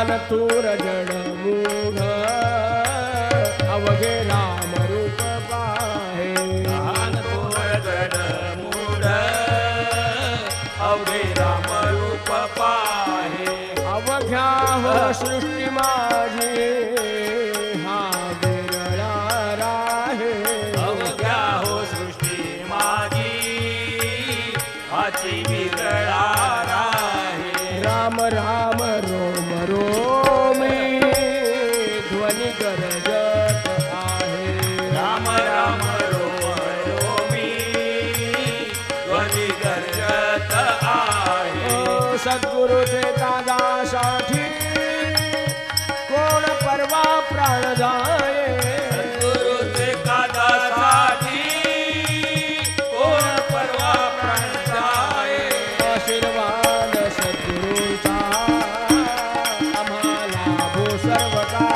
भान थोर जड मूढ अवघे राम रूप पाहे भान थोर जड मूढ अवघे राम रूप पाहे अवघ्या हो सृष्टी माझी हा विरळा राहे अवघ्या हो सृष्टी माझी हाची विरळा राहे राम राम रोम रोमी ध्वनी गरजत आहे राम राम रोम रोमी ध्वनी गरजत आहे ओ सद्गुरुचे दादासाठी कोण परवा प्राण जाये सद्गुरुचे कादासाठी कोण परवा प्राण जाये आशीर्वाद सद्गुरुचा आम्हाला भो सर्व का